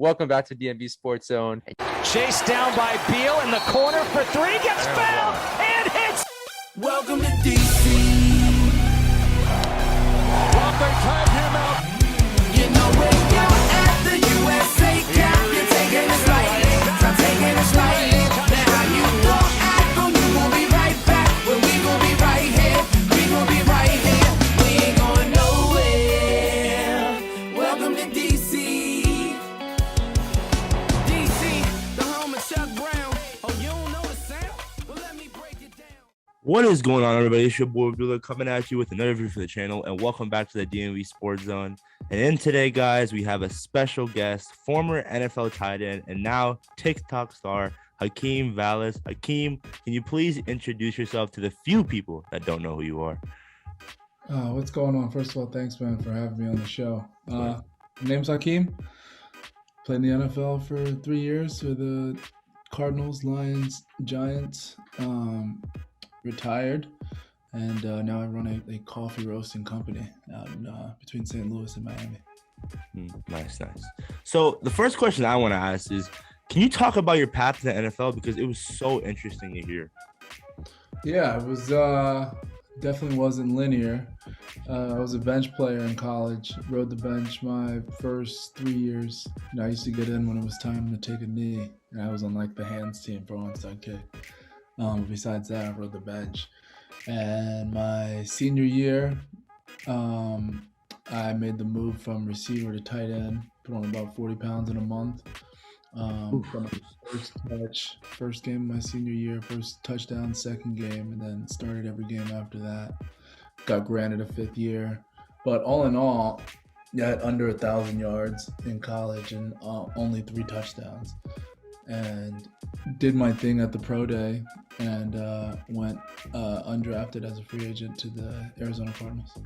Welcome back to DMV Sports Zone. Chased down by Beal in the corner for three, gets fouled and hits. Welcome to DC. Well, they tied him out. You know where you're at, the USA Cap. You're taking it slightly, I'm taking it slightly. Now how you gon' act on you gon' be right back. Well, we gon' be right here, we gon' be right here. We ain't going nowhere. Welcome to DC. DC, the home of Chuck Brown. Oh, you don't know the sound? Well, let me break it down. What is going on, everybody? It's your boy Bula coming at you with another review for the channel, and welcome back to the DMV Sports Zone. And in today, guys, we have a special guest, former NFL tight end, and now TikTok star Hakeem Valles. Hakeem, can you please introduce yourself to the few people that don't know who you are? What's going on? First of all, thanks, man, for having me on the show. Name's Hakeem. Played in the NFL for 3 years for the Cardinals, Lions, Giants. Retired, and now I run a coffee roasting company out in, between St. Louis and Miami. Nice. So the first question I want to ask is, can you talk about your path to the NFL? Because it was so interesting to hear. Yeah, it was definitely wasn't linear. I was a bench player in college, rode the bench my first 3 years. I used to get in when it was time to take a knee, and I was on like the hands team for onside kick. Besides that, I rode the bench. And my senior year, I made the move from receiver to tight end, put on about 40 pounds in a month. From my first game of my senior year, first touchdown, second game, and then started every game after that. Got granted a fifth year. But all in all, I had under 1,000 yards in college and only 3 touchdowns. And did my thing at the pro day and went undrafted as a free agent to the Arizona Cardinals.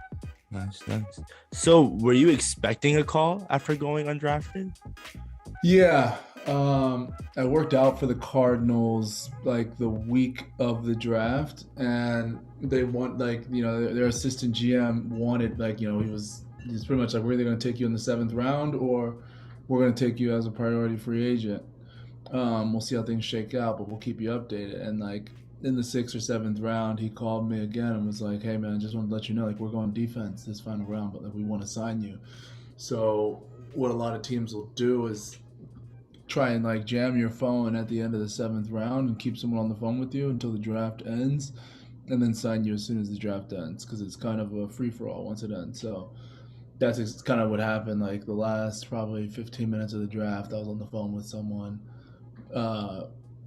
Nice. So were you expecting a call after going undrafted? Yeah. I worked out for the Cardinals like the week of the draft, and they want their assistant GM wanted he's pretty much like, we're either going to take you in the 7th round or we're going to take you as a priority free agent. We'll see how things shake out, but we'll keep you updated. And like in the 6th or 7th round, he called me again and was like, "Hey man, just want to let you know, like, we're going defense this final round, but like we want to sign you." So what a lot of teams will do is try and like jam your phone at the end of the 7th round and keep someone on the phone with you until the draft ends, and then sign you as soon as the draft ends, because it's kind of a free for all once it ends. So that's kind of what happened. Like the last probably 15 minutes of the draft, I was on the phone with someone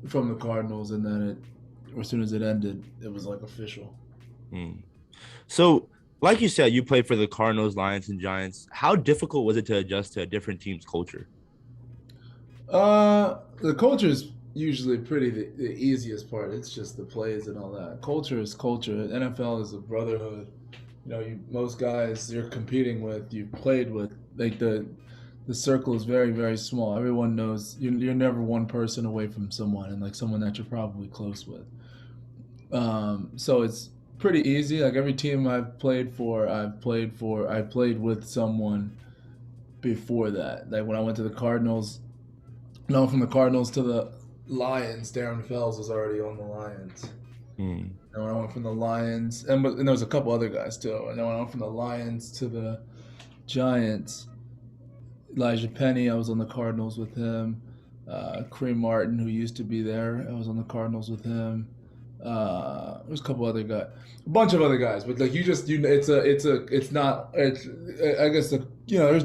from the Cardinals, and then as soon as it ended, it was like official. So, like you said, you played for the Cardinals, Lions, and Giants. How difficult was it to adjust to a different team's culture? The culture is usually the easiest part. It's just the plays and all that. Culture is culture. NFL is a brotherhood. Most guys you're competing with, you've played with, like the circle is very, very small. Everyone knows you're never one person away from someone, and like someone that you're probably close with. So it's pretty easy. Like every team I've played with someone before that. Like when I went to the Cardinals, from the Cardinals to the Lions, Darren Fells was already on the Lions. And when I went from the Lions, and there was a couple other guys too. And then when I went from the Lions to the Giants, Elijah Penny, I was on the Cardinals with him. Kareem Martin, who used to be there, I was on the Cardinals with him. There's a couple other guys, a bunch of other guys, but like there's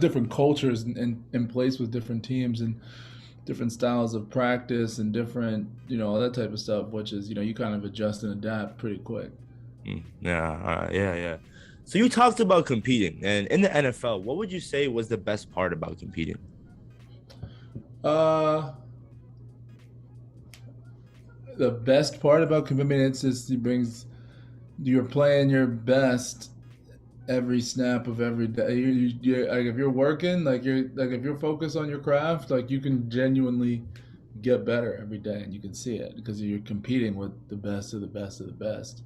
different cultures in place with different teams and different styles of practice and different, all that type of stuff, which is, you kind of adjust and adapt pretty quick. Yeah. So you talked about competing, and in the NFL, what would you say was the best part about competing? The best part about competing, it's just you're playing your best every snap of every day. Like if you're working, if you're focused on your craft, like you can genuinely get better every day, and you can see it because you're competing with the best of the best of the best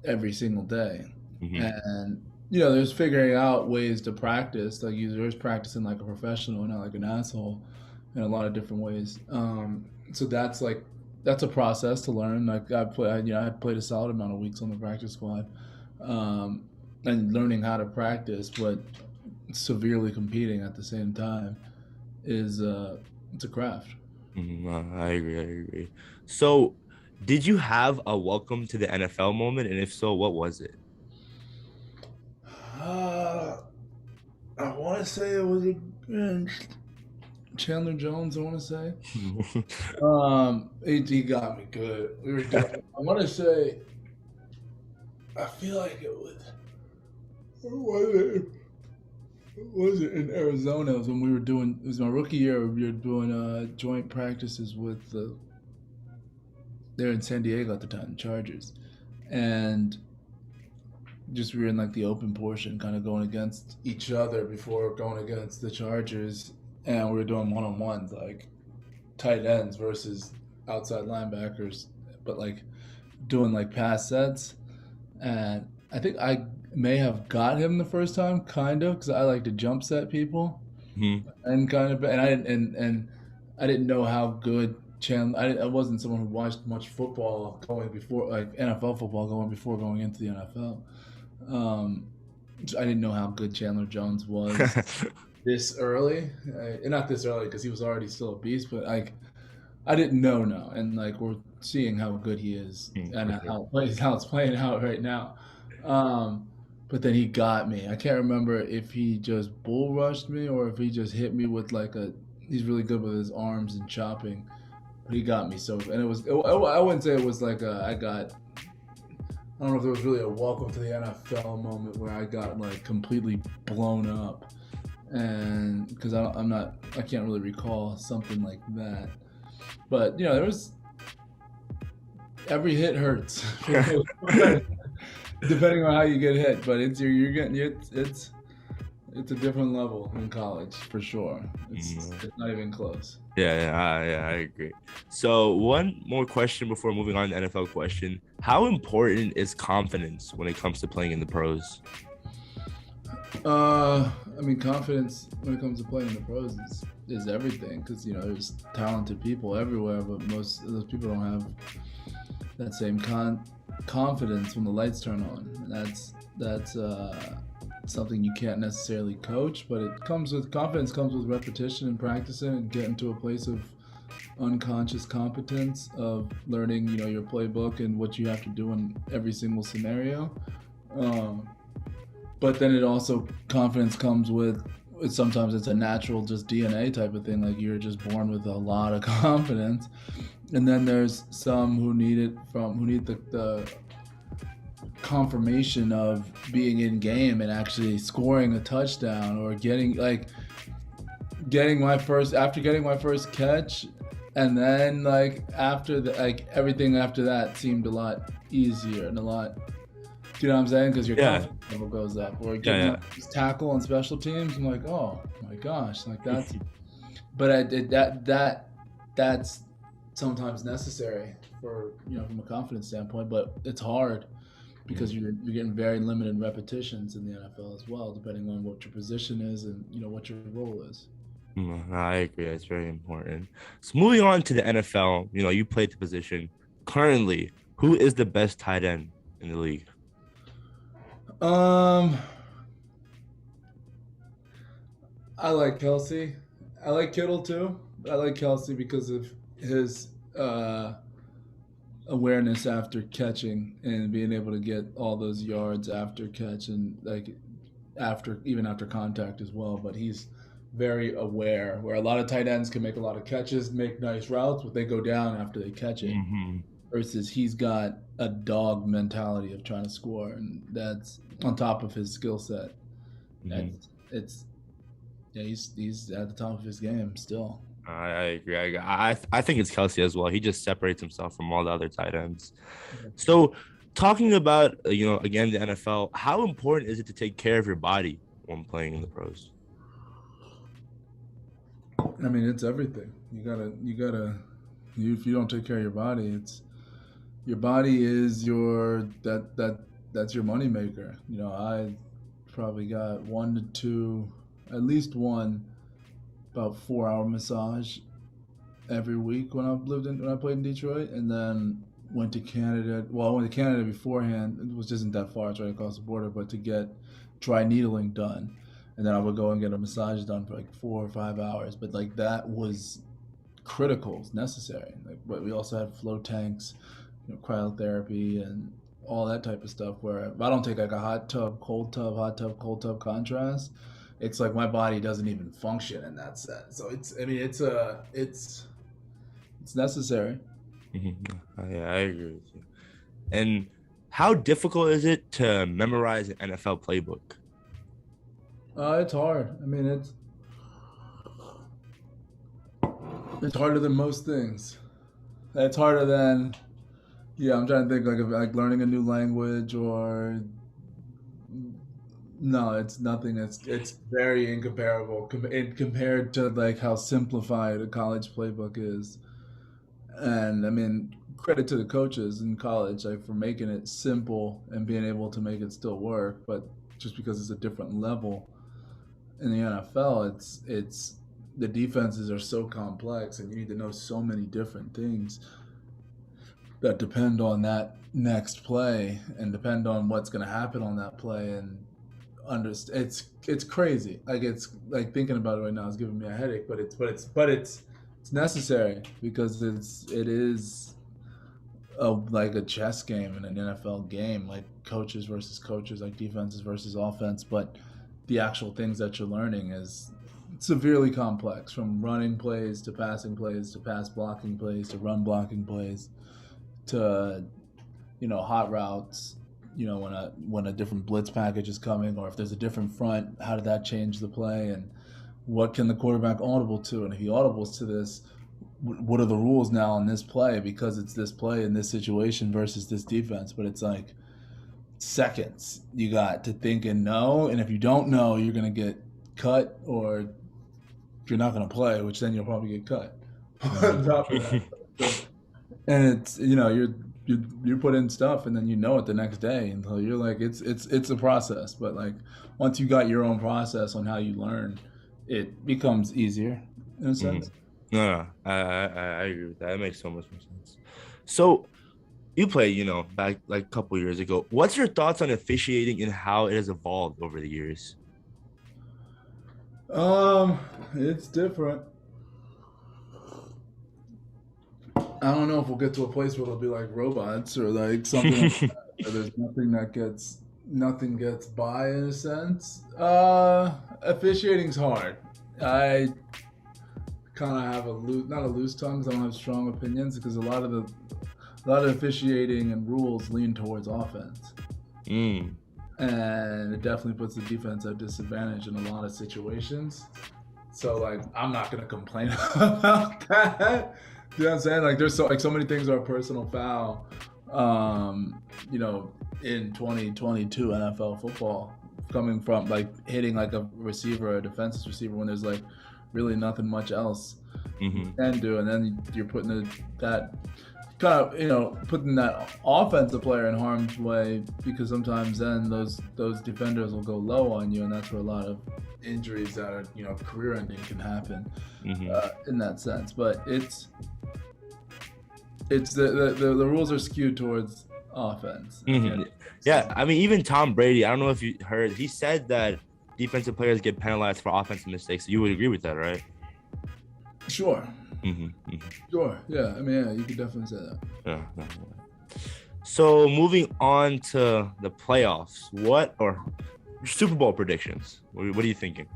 every single day. And there's figuring out ways to practice. Like there's practicing like a professional, not like an asshole. in a lot of different ways. So that's a process to learn. Like I played a solid amount of weeks on the practice squad, and learning how to practice, but severely competing at the same time is it's a craft. I agree. I agree. So, did you have a welcome to the NFL moment? And if so, what was it? Uh, I want to say it was against Chandler Jones. I want to say. He got me good. We were doing. I want to say. I feel like it was. What was it? What was it in Arizona? It was when we were doing. It was my rookie year. We were doing joint practices with the. They're in San Diego at the time, the Chargers, and just we were in like the open portion, kind of going against each other before going against the Chargers, and we were doing one-on-ones, like tight ends versus outside linebackers, but like doing like pass sets, and I think I may have got him the first time, kind of, because I like to jump set people, Mhm. and kind of, and I didn't know how good Chandler. I wasn't someone who watched much football going before, like NFL football going before going into the NFL. Um, I didn't know how good Chandler Jones was this early, not this early because he was already still a beast, but like I didn't know now, and like we're seeing how good he is and For sure. how it's playing out right now. Um, but then he got me. I can't remember if he just bull rushed me or if he just hit me with like a. He's really good with his arms and chopping, but he got me so. And it was. I wouldn't say it was like I got. I don't know if there was really a welcome to the NFL moment where I got like completely blown up, and because I can't really recall something like that. But there was every hit hurts, depending on how you get hit. But you're getting it's a different level in college for sure. It's not even close. Yeah, I agree. So, one more question before moving on to NFL question. How important is confidence when it comes to playing in the pros? I mean, confidence when it comes to playing in the pros is everything because there's talented people everywhere, but most of those people don't have that same confidence when the lights turn on. And that's something you can't necessarily coach, but it comes with confidence comes with repetition and practicing and getting to a place of unconscious competence of learning your playbook and what you have to do in every single scenario. Um, but then it also confidence comes with sometimes it's a natural just DNA type of thing, like you're just born with a lot of confidence, and then there's some who need the confirmation of being in game and actually scoring a touchdown or getting my first catch, and then like after the like everything after that seemed a lot easier and a lot. You know what I'm saying? Because your Yeah, confidence level goes up. Or yeah, getting yeah. this tackle on special teams, I'm like, oh my gosh, like that's. But I did that's sometimes necessary for from a confidence standpoint. But it's hard because you're getting very limited repetitions in the NFL as well, depending on what your position is and what your role is. I agree. That's very important. So, moving on to the NFL, you played the position. Currently, who is the best tight end in the league? Um, I like Kelsey. I like Kittle too. But I like Kelsey because of his awareness after catching and being able to get all those yards after catch and like after contact as well. But he's very aware. Where a lot of tight ends can make a lot of catches, make nice routes, but they go down after they catch it. Hmm. Versus he's got a dog mentality of trying to score, and that's on top of his skill set. It's yeah, he's at the top of his game still. I agree. I think it's Kelsey as well. He just separates himself from all the other tight ends. So, talking about again the NFL, how important is it to take care of your body when playing in the pros? I mean, it's everything. If you don't take care of your body, your body is that's your moneymaker. I probably got one to two, at least one about 4 hour massage every week when I played in Detroit, and then went to Canada. Well, I went to Canada beforehand. It was isn't that far. It's right across the border, but to get dry needling done, and then I would go and get a massage done for like 4 or 5 hours. But like that was critical, it's necessary. Like, but we also had flow tanks, cryotherapy, and all that type of stuff. Where if I don't take like a hot tub, cold tub contrast, it's like my body doesn't even function in that sense. So it's necessary. Yeah, I agree with you. And how difficult is it to memorize an NFL playbook? It's hard. I mean, it's harder than most things. It's harder than, yeah. I'm trying to think like learning a new language or no. It's nothing. It's very incomparable compared to like how simplified a college playbook is. And I mean, credit to the coaches in college, like for making it simple and being able to make it still work. But just because it's a different level in the NFL, it's the defenses are so complex, and you need to know so many different things that depend on that next play and depend on what's going to happen on that play. And it's crazy. Like it's like thinking about it right now is giving me a headache. But it's necessary because it is like a chess game in an NFL game, like coaches versus coaches, like defenses versus offense. But the actual things that you're learning is severely complex, from running plays to passing plays to pass blocking plays to run blocking plays to hot routes. When a different blitz package is coming, or if there's a different front, how did that change the play, and what can the quarterback audible to? And if he audibles to this, what are the rules now on this play because it's this play in this situation versus this defense? But it's like seconds you got to think and know, and if you don't know, you're gonna get cut, or you're not gonna play, which then you'll probably get cut. On top of that. And it's you put in stuff and then it the next day, and so you're like it's a process. But like once you got your own process on how you learn, it becomes easier in a sense. No, I agree with that. It makes so much more sense. So you played, back like a couple years ago. What's your thoughts on officiating and how it has evolved over the years? It's different. I don't know if we'll get to a place where it'll be like robots or like something like that, where there's nothing gets by in a sense. Officiating's hard. I kind of have not a loose tongue because I don't have strong opinions, because a lot of officiating and rules lean towards offense. And it definitely puts the defense at disadvantage in a lot of situations. So like I'm not gonna complain about that. You know what I'm saying? Like there's so many things are a personal foul. In 2022 NFL football, coming from like hitting like a receiver or a defensive receiver when there's like really nothing much else you can do, and then you're putting that kind of putting that offensive player in harm's way, because sometimes then those defenders will go low on you, and that's where a lot of injuries that are career ending can happen in that sense. But it's the rules are skewed towards offense. Yeah, I mean, even Tom Brady, I don't know if you heard, he said that defensive players get penalized for offensive mistakes. You would agree with that, right? Sure. Sure. Yeah. I mean, yeah, you could definitely say that. Yeah. So moving on to the playoffs, or Super Bowl predictions? What are you thinking?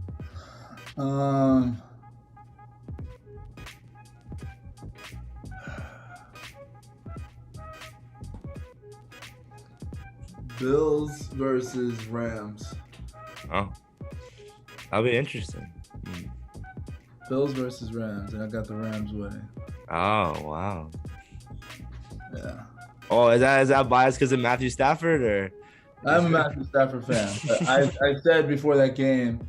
Bills versus Rams. Oh, that'll be interesting. Bills versus Rams, and I got the Rams winning. Oh, wow. Yeah. Oh, is that biased because of Matthew Stafford, or? I'm a Matthew Stafford fan. I said before that game,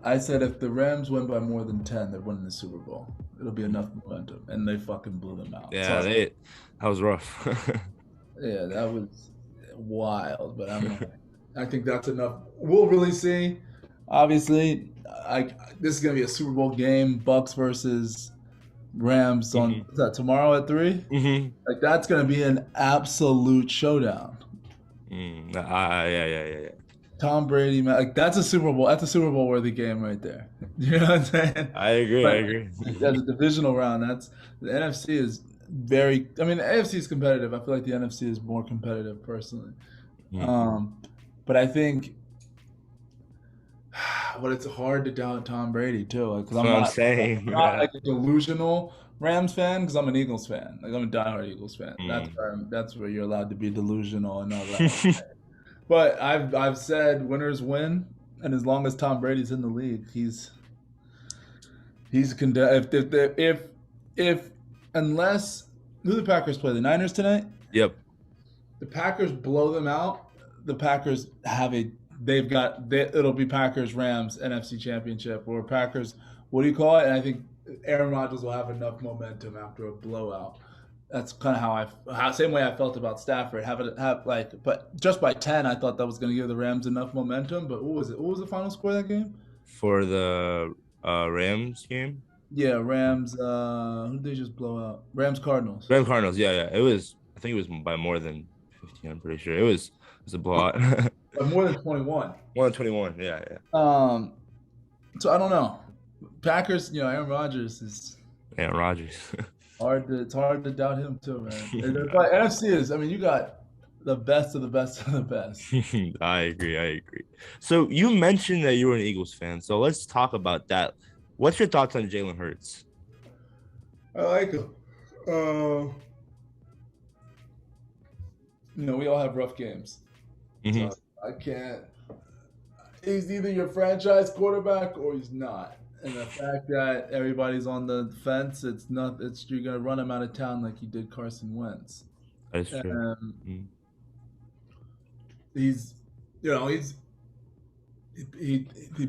I said if the Rams win by more than 10, they're winning the Super Bowl. It'll be enough momentum, and they fucking blew them out. Yeah, that was rough. Yeah, that was wild, but I think that's enough. We'll really see. Obviously, this is gonna be a Super Bowl game. Bucks versus Rams on is that tomorrow at 3? Mm-hmm. Like that's gonna be an absolute showdown. Yeah. Tom Brady, man, like that's a Super Bowl. That's a Super Bowl worthy game right there. You know what I'm saying? I agree. But I agree. as a divisional round, that's the NFC is very. I mean, the AFC is competitive. I feel like the NFC is more competitive personally. But I think, but it's hard to doubt Tom Brady too. Like, 'cause That's what I'm saying. I'm not like a delusional Rams fan because I'm an Eagles fan. Like I'm a diehard Eagles fan. That's where you're allowed to be delusional and all that. But I've said winners win, and as long as Tom Brady's in the league, he's if unless who the Packers play the Niners tonight. Yep. The Packers blow them out. The Packers it'll be Packers Rams NFC Championship or Packers. What do you call it? And I think Aaron Rodgers will have enough momentum after a blowout. That's kind of same way I felt about Stafford. But just by 10, I thought that was going to give the Rams enough momentum. But what was it? What was the final score of that game? For the Rams game? Yeah, Rams. Who did they just blow out? Rams Cardinals. Rams Cardinals. Yeah. It was. I think it was by more than 15. I'm pretty sure it was a blowout. By more than 21. More than 21. Yeah. So I don't know. Packers. Aaron Rodgers is. Aaron Rodgers. It's hard to doubt him too, man. But NFC is. I mean, you got the best of the best of the best. I agree. So you mentioned that you were an Eagles fan. So let's talk about that. What's your thoughts on Jalen Hurts? I like him. We all have rough games. So I can't. He's either your franchise quarterback or he's not. And the fact that everybody's on the fence, you're gonna run him out of town like you did Carson Wentz. That's true. He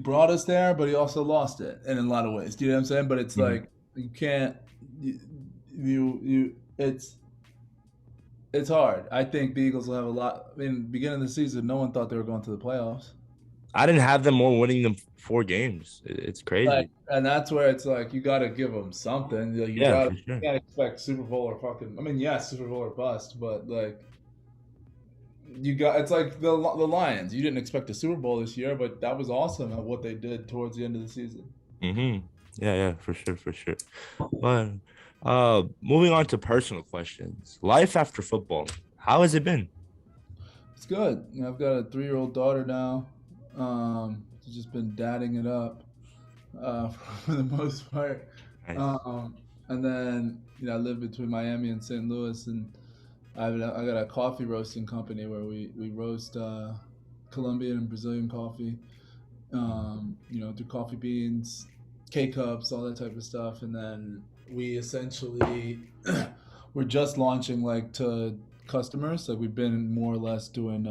brought us there, but he also lost it, and in a lot of ways. Do you know what I'm saying? But it's like you can't. It's hard. I think the Eagles will have a lot. I mean, beginning of the season, no one thought they were going to the playoffs. I didn't have them more winning them 4 games. It's crazy. And that's where it's like you got to give them something. You can't expect Super Bowl or fucking. I mean, yes, Super Bowl or bust, but like it's like the Lions. You didn't expect a Super Bowl this year, but that was awesome at what they did towards the end of the season. Yeah, for sure. But moving on to personal questions. Life after football. How has it been? It's good. I've got a 3-year-old daughter now. She's just been dadding it up for the most part. Nice. And then I live between Miami and St. Louis, and I got a coffee roasting company where we roast Colombian and Brazilian coffee. Do coffee beans, K-cups, all that type of stuff, and then we essentially we're just launching to customers. Like we've been more or less doing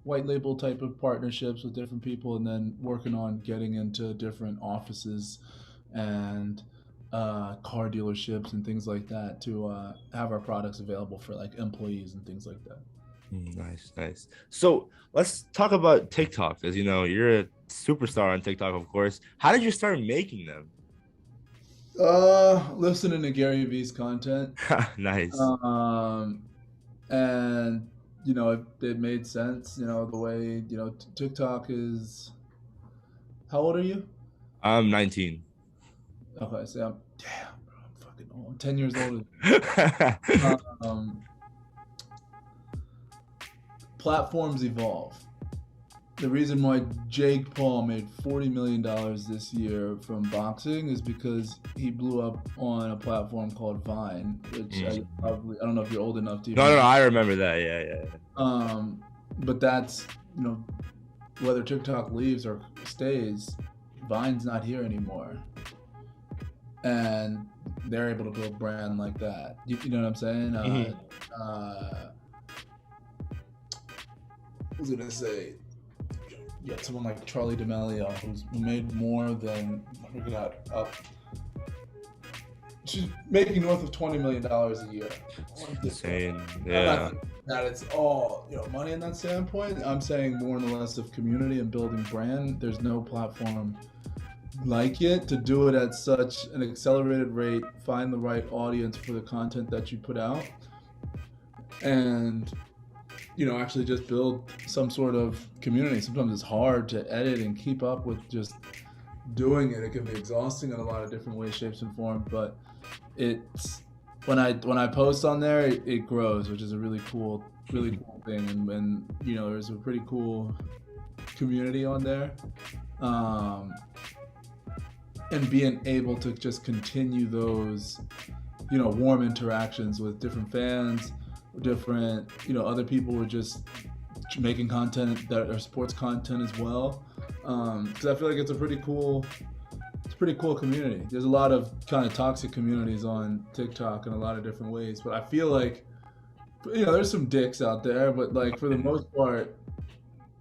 white label type of partnerships with different people, and then working on getting into different offices and car dealerships and things like that to have our products available for employees and things like that. Nice. So let's talk about TikTok, because you're a superstar on TikTok, of course. How did you start making them? Listening to Gary Vee's content. Nice. And it made sense. The way TikTok is. How old are you? I'm 19. Okay, so I'm fucking old. I'm 10 years older. Platforms evolve. The reason why Jake Paul made $40 million this year from boxing is because he blew up on a platform called Vine, which I don't know if you're old enough to. No, I remember that. Yeah. But that's whether TikTok leaves or stays, Vine's not here anymore, and they're able to build brand like that. You know what I'm saying? What was I gonna say? You got someone like Charlie D'Amelio who made more than she's making north of $20 million a year. Insane. Yeah. that it's all money in that standpoint. I'm saying more and less of community and building brand. There's no platform like it to do it at such an accelerated rate, find the right audience for the content that you put out, and actually just build some sort of community. Sometimes it's hard to edit and keep up with just doing it. It can be exhausting in a lot of different ways, shapes, and forms. But it's when I post on there, it grows, which is a really cool thing. And there's a pretty cool community on there. And being able to just continue those, warm interactions with different fans, different, other people who are just making content that are sports content as well. Because I feel like it's a pretty cool community. There's a lot of kind of toxic communities on TikTok in a lot of different ways, but I feel like, there's some dicks out there, but like for the most part,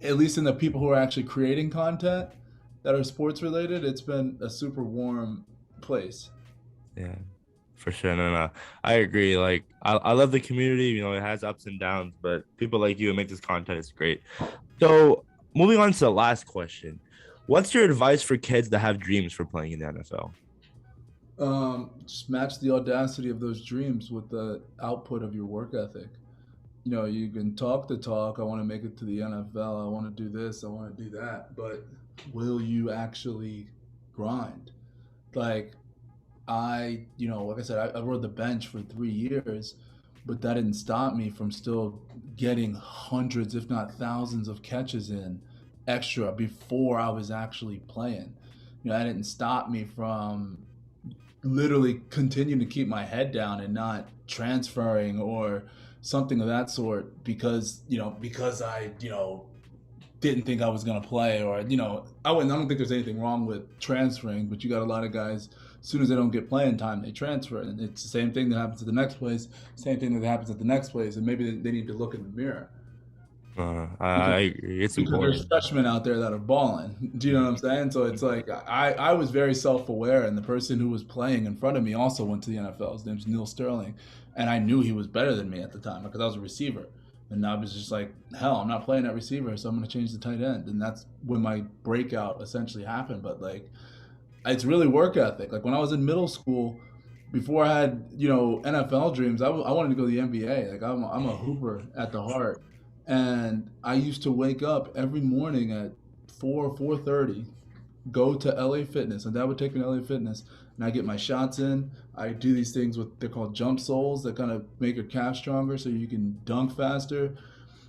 at least in the people who are actually creating content that are sports related, it's been a super warm place. Yeah, for sure. No, I agree. Like, I love the community. It has ups and downs, but people like you who make this content is great. So, moving on to the last question, what's your advice for kids that have dreams for playing in the NFL? Just match the audacity of those dreams with the output of your work ethic. You can talk the talk. I want to make it to the NFL. I want to do this. I want to do that. But will you actually grind? Like, like I said, I rode the bench for 3 years, but that didn't stop me from still getting hundreds, if not thousands, of catches in extra before I was actually playing. That didn't stop me from literally continuing to keep my head down and not transferring or something of that sort because I didn't think I was gonna play, or I don't think there's anything wrong with transferring, but you got a lot of guys, as soon as they don't get playing time, they transfer, and it's the same thing that happens at the next place, same thing that happens at the next place, and maybe they need to look in the mirror. I agree. It's Because important. there's freshmen out there that are balling. Do you know what I'm saying? So it's like I was very self-aware, and the person who was playing in front of me also went to the NFL. His name's Neil Sterling, and I knew he was better than me at the time because I was a receiver. And I was just like, hell, I'm not playing at receiver, so I'm going to change the tight end. And that's when my breakout essentially happened. But like, it's really work ethic. Like when I was in middle school, before I had NFL dreams, I wanted to go to the NBA. Like I'm a hooper at the heart, and I used to wake up every morning at 4:30, go to LA Fitness, and Dad would take me to LA Fitness, and I get my shots in. I do these things with they're called jump soles that kind of make your calf stronger so you can dunk faster.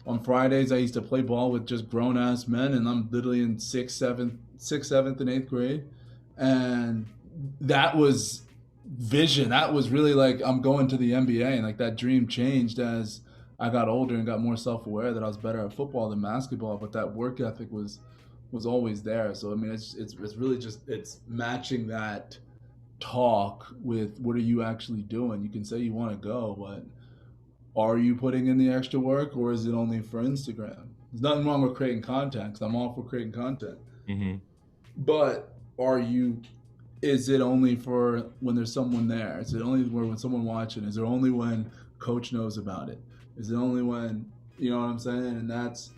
On Fridays, I used to play ball with just grown ass men, and I'm literally in sixth, seventh, and eighth grade, and that was vision. That was really like I'm going to the NBA, and like that dream changed as I got older and got more self-aware that I was better at football than basketball, but that work ethic was always there. So I mean, it's really just it's matching that talk with what are you actually doing. You can say you want to go, but are you putting in the extra work, or is it only for Instagram? There's nothing wrong with creating content, because I'm all for creating content. Mm-hmm. But is it only for when there's someone there? Is it only when someone watching? Is it only when coach knows about it? Is it only when, you know what I'm saying? And that's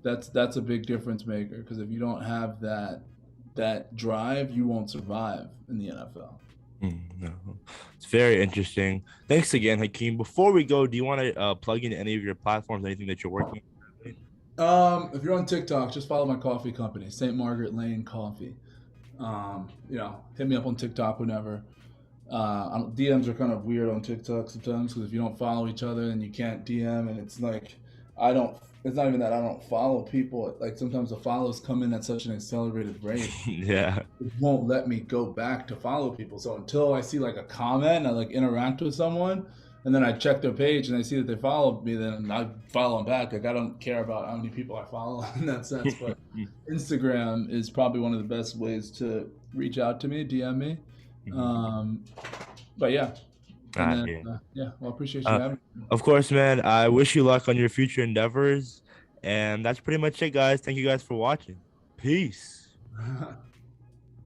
a big difference maker, because if you don't have that drive, you won't survive in the NFL. No. It's very interesting. Thanks again, Hakeem. Before we go, do you want to plug in any of your platforms, anything that you're working on? If you're on TikTok, just follow my coffee company, St. Margaret Lane Coffee. Hit me up on TikTok whenever. DMs are kind of weird on TikTok sometimes, because if you don't follow each other, then you can't DM, and it's like it's not even that I don't follow people. Like sometimes the follows come in at such an accelerated rate. Yeah. It won't let me go back to follow people. So until I see like a comment and I like interact with someone, and then I check their page and I see that they followed me, then I follow them back. Like I don't care about how many people I follow in that sense. But Instagram is probably one of the best ways to reach out to me, DM me. But yeah. And then, well, I appreciate you having me. Of course, man. I wish you luck on your future endeavors. And that's pretty much it, guys. Thank you guys for watching. Peace.